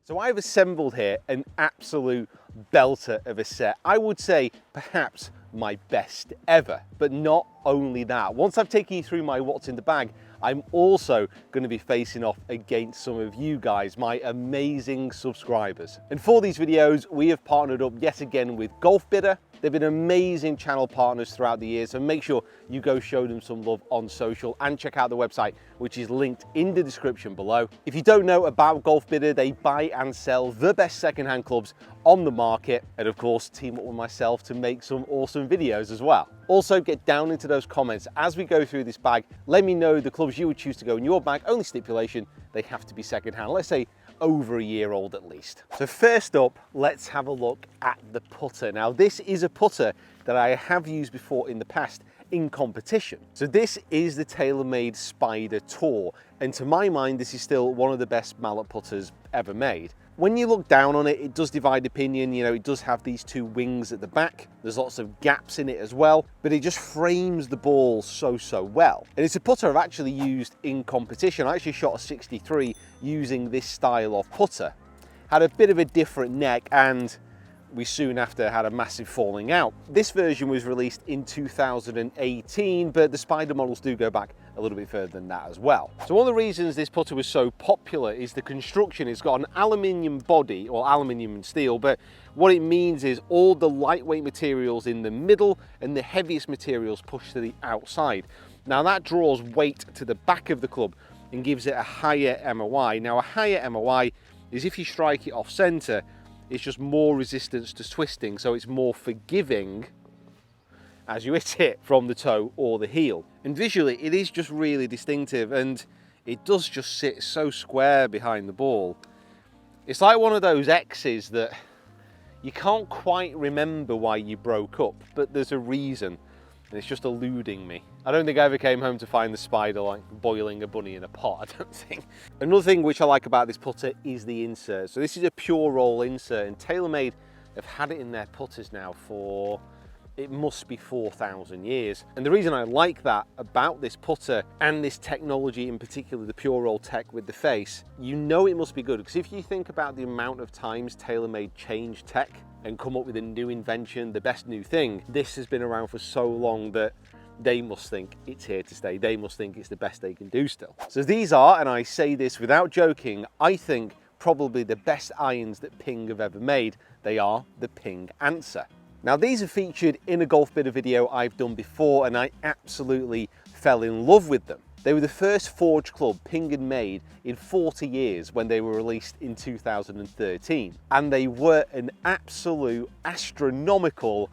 So I've assembled here an absolute belter of a set. I would say perhaps my best ever, but not only that. Once I've taken you through my what's in the bag, I'm also going to be facing off against some of you guys, my amazing subscribers. And for these videos, we have partnered up yet again with Golf Bidder. They've been amazing channel partners throughout the years, so make sure you go show them some love on social and check out the website, which is linked in the description below. If you don't know about Golf Bidder, they buy and sell the best secondhand clubs on the market, and of course team up with myself to make some awesome videos as well. Also, get down into those comments as we go through this bag. Let me know the clubs you would choose to go in your bag. Only stipulation, they have to be secondhand. Let's say over a year old at least. So first up, let's have a look at the putter. Now this is a putter that I have used before in the past in competition. So this is the TaylorMade Spider Tour, and to my mind this is still one of the best mallet putters ever made. When you look down on it, it does divide opinion. You know, it does have these two wings at the back. There's lots of gaps in it as well, but it just frames the ball so well. And it's a putter I've actually used in competition. I actually shot a 63 using this style of putter. Had a bit of a different neck, and we soon after had a massive falling out. This version was released in 2018, but the Spider models do go back a little bit further than that as well. So one of the reasons this putter was so popular is the construction. It's got an aluminium body, or aluminium and steel, but what it means is all the lightweight materials in the middle and the heaviest materials pushed to the outside. Now that draws weight to the back of the club and gives it a higher MOI. Now a higher MOI is if you strike it off center, it's just more resistance to twisting, so it's more forgiving as you hit it from the toe or the heel. And visually, it is just really distinctive, and it does just sit so square behind the ball. It's like one of those X's that you can't quite remember why you broke up, but there's a reason, and it's just eluding me. I don't think I ever came home to find the Spider like boiling a bunny in a pot, I don't think. Another thing which I like about this putter is the insert. So this is a pure roll insert, and TaylorMade have had it in their putters now for, it must be 4,000 years. And the reason I like that about this putter and this technology in particular, the pure roll tech with the face, you know it must be good, because if you think about the amount of times TaylorMade changed tech and come up with a new invention, the best new thing, this has been around for so long that they must think it's here to stay. They must think it's the best they can do still. So these are, and I say this without joking, I think probably the best irons that Ping have ever made. They are the Ping Answer. Now these are featured in a Golf Bidder video I've done before, and I absolutely fell in love with them. They were the first forged club Ping had made in 40 years when they were released in 2013. And they were an absolute astronomical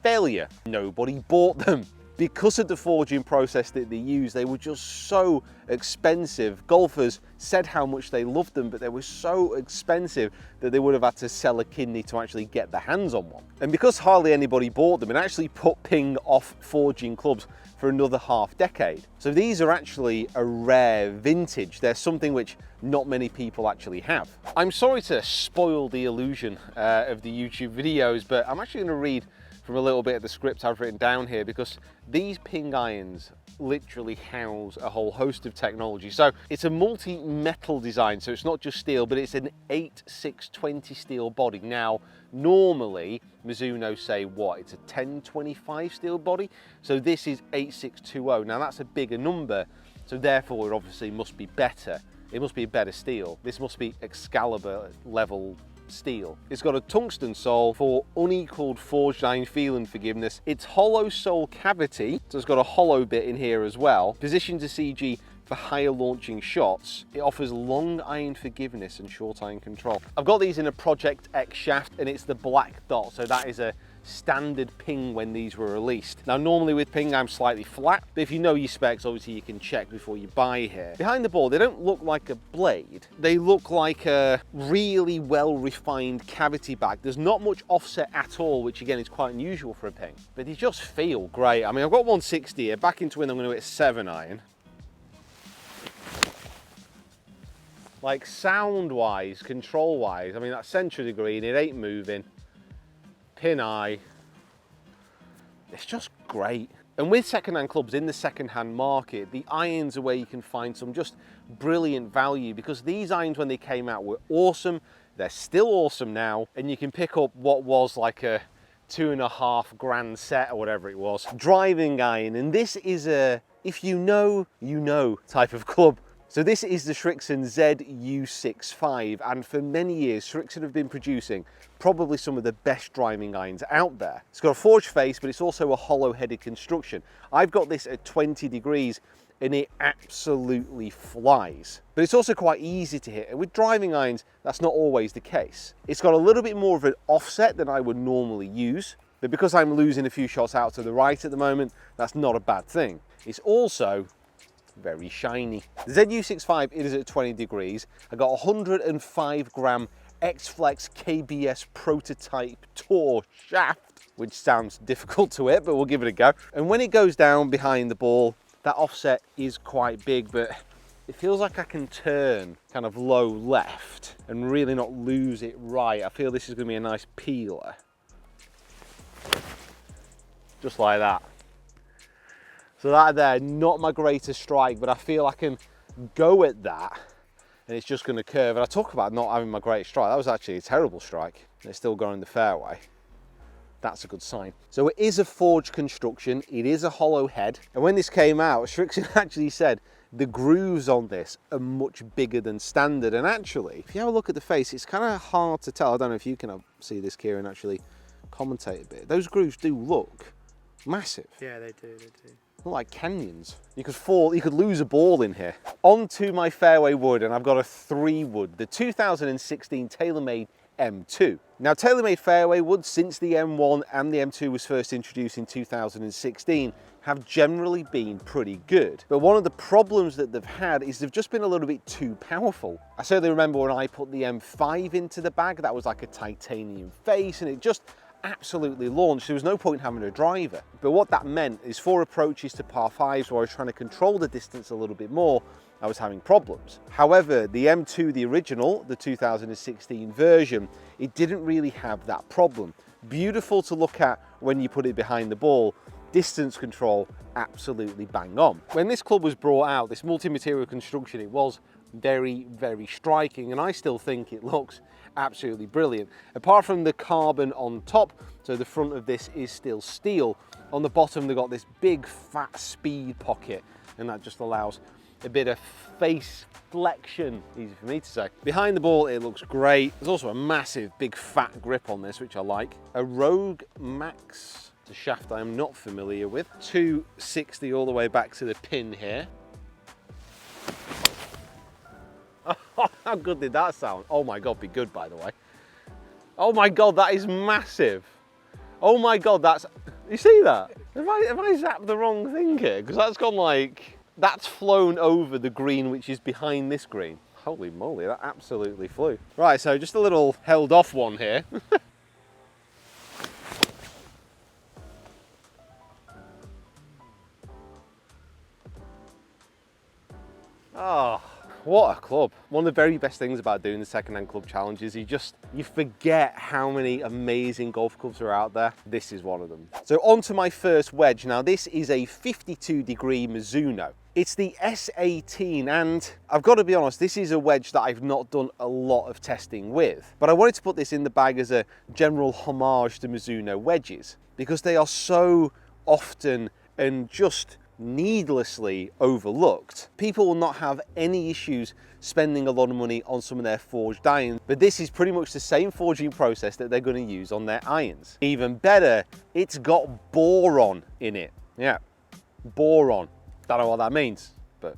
failure. Nobody bought them. Because of the forging process that they used, they were just so expensive. Golfers said how much they loved them, but they were so expensive that they would have had to sell a kidney to actually get their hands on one. And because hardly anybody bought them, it actually put Ping off forging clubs for another half decade. So these are actually a rare vintage. They're something which not many people actually have. I'm sorry to spoil the illusion of the YouTube videos, but I'm actually going to read from a little bit of the script I've written down here, because these Ping irons literally house a whole host of technology. So it's a multi-metal design, so it's not just steel, but it's an 8620 steel body. Now normally Mizuno say what, it's a 1025 steel body, so this is 8620. Now that's a bigger number, so therefore it obviously must be better. It must be a better steel. This must be Excalibur level steel. It's got a tungsten sole for unequaled forged iron feel and forgiveness. It's hollow sole cavity, so it's got a hollow bit in here as well. Positioned to CG for higher launching shots. It offers long iron forgiveness and short iron control. I've got these in a Project X shaft, and it's the black dot, so that is a standard Ping when these were released. Now normally with Ping I'm slightly flat, but if you know your specs, obviously you can check before you buy here. Behind the ball, they don't look like a blade. They look like a really well refined cavity bag. There's not much offset at all, which again is quite unusual for a Ping, but they just feel great. I mean, I've got 160 here. Back into wind I'm going to hit 7 iron. Like sound wise, control wise, I mean that centre of green, it ain't moving. Pin eye, it's just great. And with second-hand clubs in the second-hand market, the irons are where you can find some just brilliant value, because these irons when they came out were awesome. They're still awesome now, and you can pick up what was like a $2.5 grand set or whatever it was. Driving iron, and this is a, if you know, you know type of club. So this is the SRIXON ZU65, and for many years SRIXON have been producing probably some of the best driving irons out there. It's got a forged face, but it's also a hollow-headed construction. I've got this at 20 degrees and it absolutely flies. But it's also quite easy to hit, and with driving irons, that's not always the case. It's got a little bit more of an offset than I would normally use, but because I'm losing a few shots out to the right at the moment, that's not a bad thing. It's also very shiny. The ZU65, it is at 20 degrees. I got 105 gram X-Flex KBS prototype Tour shaft, which sounds difficult to hit, but we'll give it a go. And when it goes down behind the ball, that offset is quite big, but it feels like I can turn kind of low left and really not lose it right. I feel this is going to be a nice peeler. Just like that. So that there, not my greatest strike, but I feel I can go at that and it's just going to curve. And I talk about not having my greatest strike. That was actually a terrible strike. And it's still going the fairway. That's a good sign. So it is a forged construction. It is a hollow head. And when this came out, SRIXON actually said the grooves on this are much bigger than standard. And actually, if you have a look at the face, it's kind of hard to tell. I don't know if you can see this, Kieran, actually commentate a bit. Those grooves do look massive. Yeah, they do, they do. Like canyons. You could fall, you could lose a ball in here. Onto my fairway wood, and I've got a 3 wood, the 2016 TaylorMade M2. Now, TaylorMade fairway wood, since the M1 and the M2 was first introduced in 2016, have generally been pretty good. But one of the problems that they've had is they've just been a little bit too powerful. I certainly remember when I put the M5 into the bag, that was like a titanium face, and it just absolutely launched. There was no point having a driver. But what that meant is for approaches to par 5s where I was trying to control the distance a little bit more, I was having problems. However, the M2, the original, the 2016 version, it didn't really have that problem. Beautiful to look at when you put it behind the ball. Distance control, absolutely bang on. When this club was brought out, this multi-material construction, it was very, very striking, and I still think it looks absolutely brilliant. Apart from the carbon on top, so the front of this is still steel, on the bottom they've got this big fat speed pocket, and that just allows a bit of face flexion, easy for me to say. Behind the ball it looks great. There's also a massive big fat grip on this, which I like. A Rogue Max, a shaft I am not familiar with. 260 all the way back to the pin here. Oh, how good did that sound? Oh my God, be good, by the way. Oh my God, that is massive. Oh my God, that's, you see that? Have I zapped the wrong thing here? Because that's gone like, that's flown over the green, which is behind this green. Holy moly, that absolutely flew. Right, so just a little held off one here. Oh. What a club. One of the very best things about doing the second-hand club challenge is you forget how many amazing golf clubs are out there. This is one of them. So on to my first wedge. Now this is a 52-degree MIZUNO. It's the S18, and I've got to be honest, this is a wedge that I've not done a lot of testing with. But I wanted to put this in the bag as a general homage to MIZUNO wedges, because they are so often and just needlessly overlooked. People will not have any issues spending a lot of money on some of their forged irons, but this is pretty much the same forging process that they're going to use on their irons. Even better, it's got boron in it. Yeah, boron. Don't know what that means, but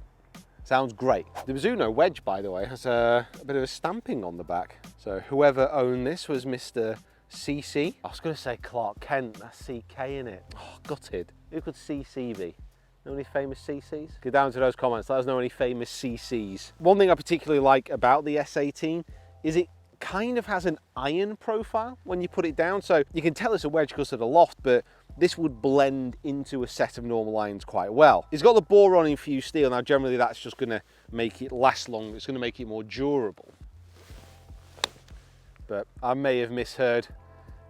sounds great. The MIZUNO wedge, by the way, has a bit of a stamping on the back. So whoever owned this was Mr. CC. I was going to say Clark Kent, that's CK in it. Oh, gutted. Who could CC be? Know any famous CCs? Get down to those comments, let us know any famous CCs. One thing I particularly like about the S18 is it kind of has an iron profile when you put it down. So you can tell it's a wedge because of the loft, but this would blend into a set of normal irons quite well. It's got the boron infused steel. Now generally that's just going to make it last long. It's going to make it more durable. But I may have misheard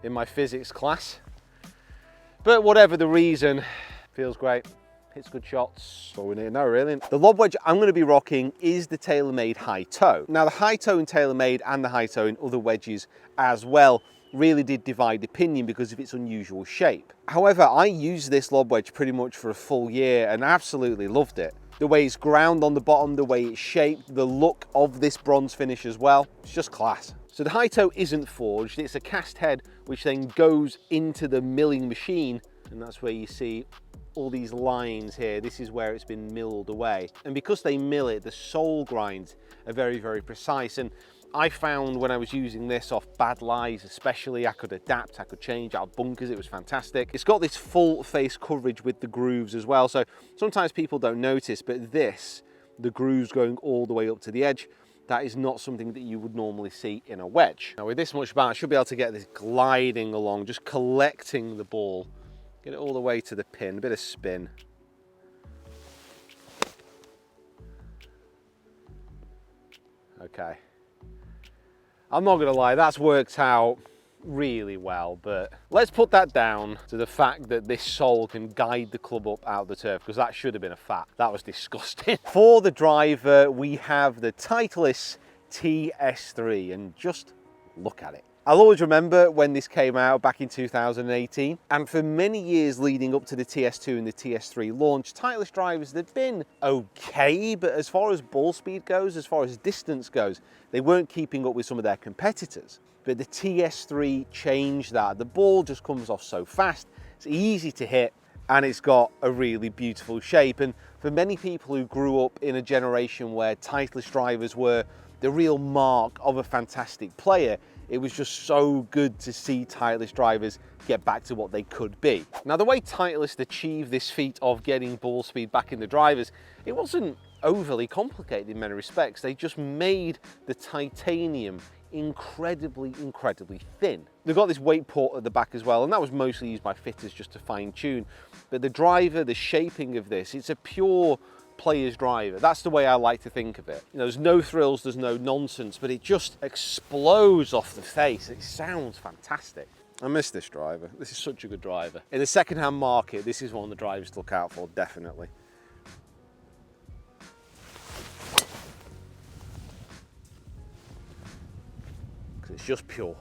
in my physics class. But whatever the reason, feels great. hits good shots. That's all we need to know, really. The lob wedge I'm going to be rocking is the TAYLORMADE high toe. Now, the high toe in TAYLORMADE and the high toe in other wedges as well really did divide opinion because of its unusual shape. However, I used this lob wedge pretty much for a full year and absolutely loved it. The way it's ground on the bottom, the way it's shaped, the look of this bronze finish as well, it's just class. So the high toe isn't forged, it's a cast head which then goes into the milling machine, and that's where you see all these lines here. This is where it's been milled away. And because they mill it, the sole grinds are very, very precise. And I found when I was using this off bad lies especially, I could adapt, I could change out bunkers, it was fantastic. It's got this full face coverage with the grooves as well, so sometimes people don't notice, but this, the grooves going all the way up to the edge, that is not something that you would normally see in a wedge. Now with this much bounce, I should be able to get this gliding along, just collecting the ball, get it all the way to the pin, a bit of spin. Okay. I'm not gonna lie, that's worked out really well, but let's put that down to the fact that this sole can guide the club up out of the turf, because that should have been a fact. That was disgusting. For the driver, we have the TITLEIST TS3, and just look at it. I'll always remember when this came out back in 2018, and for many years leading up to the TS2 and the TS3 launch, TITLEIST drivers, they've been okay, but as far as ball speed goes, as far as distance goes, they weren't keeping up with some of their competitors. But the TS3 changed that. The ball just comes off so fast, it's easy to hit, and it's got a really beautiful shape. And for many people who grew up in a generation where TITLEIST drivers were the real mark of a fantastic player, it was just so good to see TITLEIST drivers get back to what they could be. Now, the way TITLEIST achieved this feat of getting ball speed back in the drivers, it wasn't overly complicated in many respects. They just made the titanium incredibly thin. They've got this weight port at the back as well, and that was mostly used by fitters just to fine tune. But the driver, the shaping of this, it's a pure player's driver. That's the way I like to think of it. You know, there's no thrills, there's no nonsense, but it just explodes off the face. It sounds fantastic. I miss this driver. This is such a good driver. In the second-hand market, this is one of the drivers to look out for, definitely. Because it's just pure.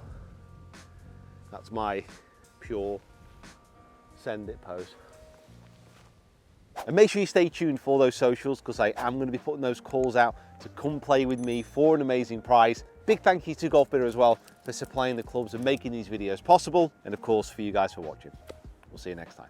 That's my pure send it pose. And make sure you stay tuned for those socials, because I am going to be putting those calls out to come play with me for an amazing prize. Big thank you to Golf Bidder as well for supplying the clubs and making these videos possible, and of course for you guys for watching. We'll see you next time.